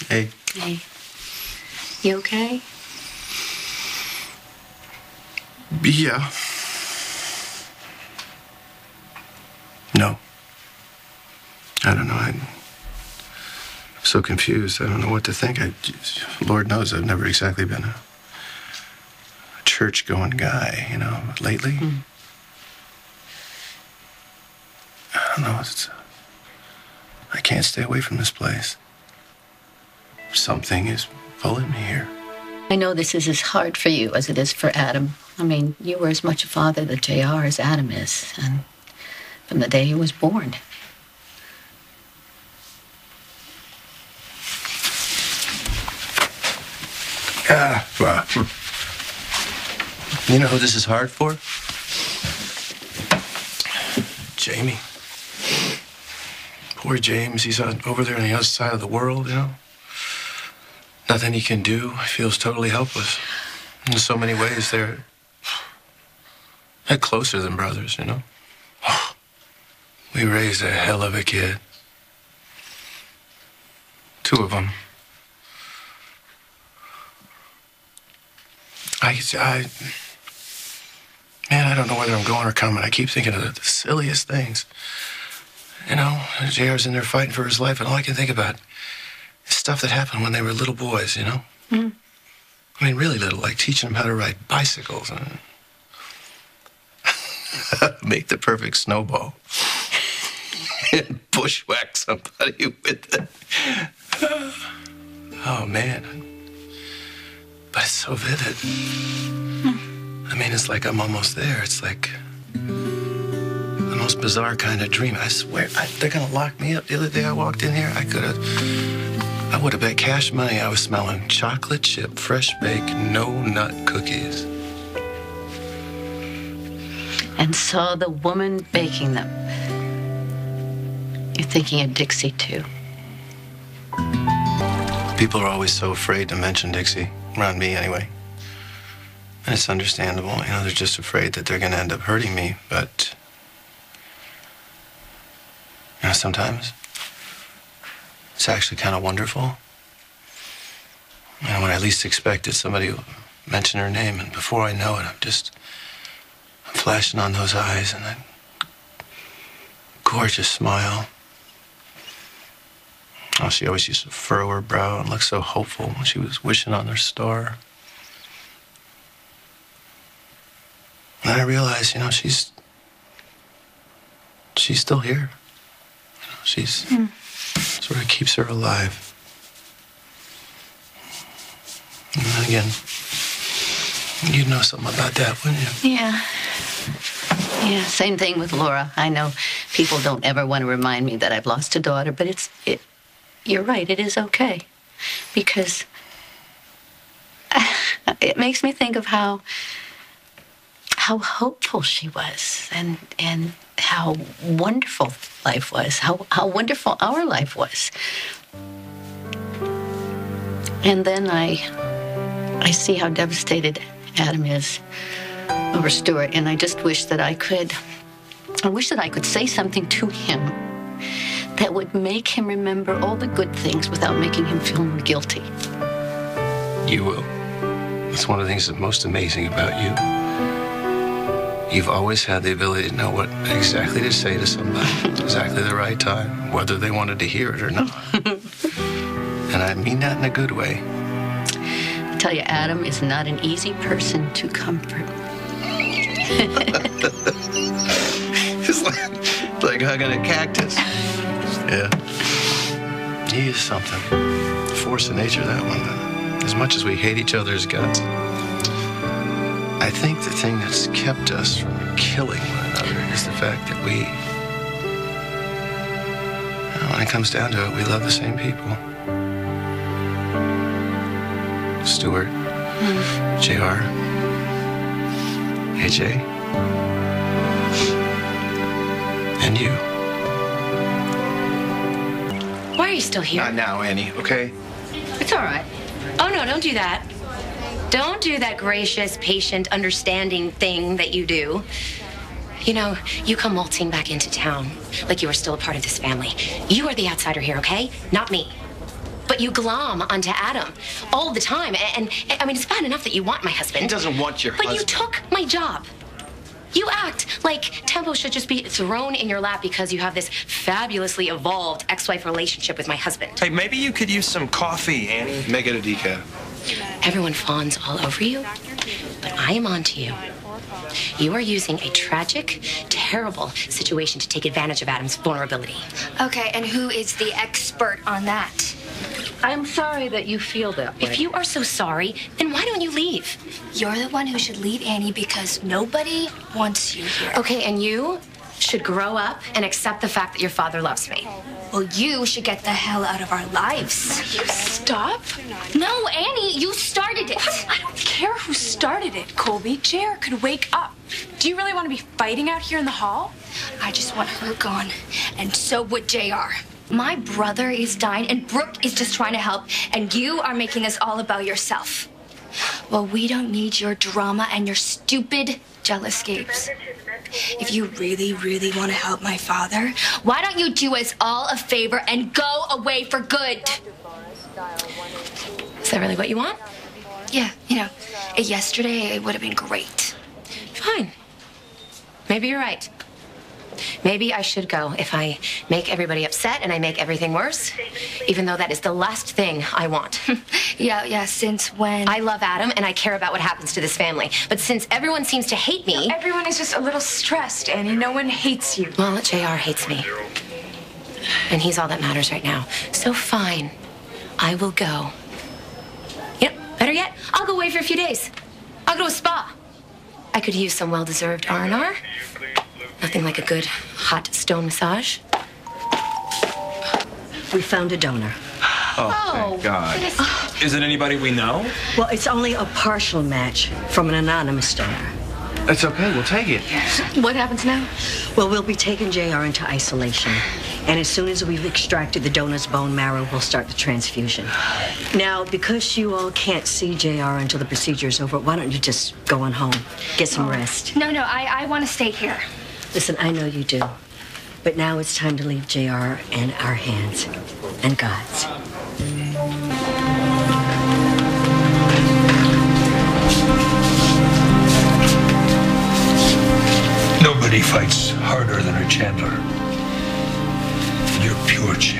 Hey. Hey. You okay? Yeah. No. I don't know. I'm so confused. I don't know what to think. Lord knows I've never exactly been a church-going guy, you know, lately. Mm. I don't know. I can't stay away from this place. Something is pulling me here. I know this is as hard for you as it is for Adam. I mean, you were as much a father to JR as Adam is, and from the day he was born. Well, you know who this is hard for? Jamie. Poor James, he's over there on the other side of the world, you know? Nothing he can do. He feels totally helpless. In so many ways, they're closer than brothers, you know? We raised a hell of a kid. 2 of them. Man, I don't know whether I'm going or coming. I keep thinking of the silliest things. You know, JR's in there fighting for his life, and all I can think about is stuff that happened when they were little boys, you know? Mm. I mean, really little, like teaching them how to ride bicycles and make the perfect snowball and bushwhack somebody with it. Oh, man. But it's so vivid. I mean, it's like I'm almost there. It's like the most bizarre kind of dream. I swear, they're gonna lock me up. The other day I walked in here, I would have bet cash money I was smelling chocolate chip, fresh baked, no nut cookies. And saw the woman baking them. You're thinking of Dixie, too. People are always so afraid to mention Dixie, around me anyway. And it's understandable, you know, they're just afraid that they're gonna end up hurting me, but you know, sometimes it's actually kind of wonderful. You know, when I least expect it, somebody will mention her name, and before I know it, I'm flashing on those eyes and that gorgeous smile. Oh, she always used to furrow her brow and look so hopeful when she was wishing on her star. And I realized, you know, she's still here. You know, she's sort of keeps her alive. And then again, you'd know something about that, wouldn't you? Yeah. Yeah, same thing with Laura. I know people don't ever want to remind me that I've lost a daughter, but you're right, it is okay. Because it makes me think of how hopeful she was and how wonderful life was, how wonderful our life was. And then I see how devastated Adam is over Stuart, and I just wish that I could say something to him that would make him remember all the good things without making him feel more guilty. You will. It's one of the things that's most amazing about you. You've always had the ability to know what exactly to say to somebody at exactly the right time, whether they wanted to hear it or not. And I mean that in a good way. I tell you, Adam is not an easy person to comfort. It's like hugging a cactus. Yeah. He is something. Force of nature, that one. As much as we hate each other's guts, I think the thing that's kept us from killing one another is the fact that when it comes down to it, we love the same people. Stuart, JR, AJ, and you. Why are you still here? Not now, Annie, okay? It's all right. Oh, no, don't do that. Don't do that gracious, patient, understanding thing that you do. You know, you come waltzing back into town like you were still a part of this family. You are the outsider here, okay? Not me. But but you glom onto Adam all the time. And I mean, it's bad enough that you want my husband. He doesn't want your husband. But you took my job. You act like Tempo should just be thrown in your lap because you have this fabulously evolved ex-wife relationship with my husband. Hey, maybe you could use some coffee, Annie. Make it a decaf. Everyone fawns all over you, but I am on to you. You are using a tragic, terrible situation to take advantage of Adam's vulnerability. Okay, and who is the expert on that? I'm sorry that you feel that way. If you are so sorry, then why don't you leave? You're the one who should leave, Annie, because nobody wants you here. Okay, and you should grow up and accept the fact that your father loves me. Well, you should get the hell out of our lives. You stop? No, Annie, you started it. I don't care who started it, Colby. JR could wake up. Do you really want to be fighting out here in the hall? I just want her gone, and so would JR. My brother is dying, and Brooke is just trying to help, and you are making this all about yourself. Well, we don't need your drama and your stupid jealous games. If you really, really want to help my father, why don't you do us all a favor and go away for good? Is that really what you want? Yeah, yesterday it would have been great. Fine. Maybe you're right. Maybe I should go if I make everybody upset and I make everything worse, even though that is the last thing I want. Yeah, since when? I love Adam and I care about what happens to this family. But since everyone seems to hate me... Everyone is just a little stressed, Annie. No one hates you. Well, JR hates me. And he's all that matters right now. So fine, I will go. You know, better yet, I'll go away for a few days. I'll go to a spa. I could use some well-deserved R&R. Nothing like a good hot stone massage. We found a donor. Oh, thank God. Is it anybody we know? Well, it's only a partial match from an anonymous donor. It's okay, we'll take it. What happens now? Well, we'll be taking JR into isolation. And as soon as we've extracted the donor's bone marrow, we'll start the transfusion. Now, because you all can't see JR until the procedure's over, why don't you just go on home, get some rest? No, I want to stay here. Listen, I know you do. But now it's time to leave JR in our hands and God's. Nobody fights harder than a Chandler. You're pure Chandler.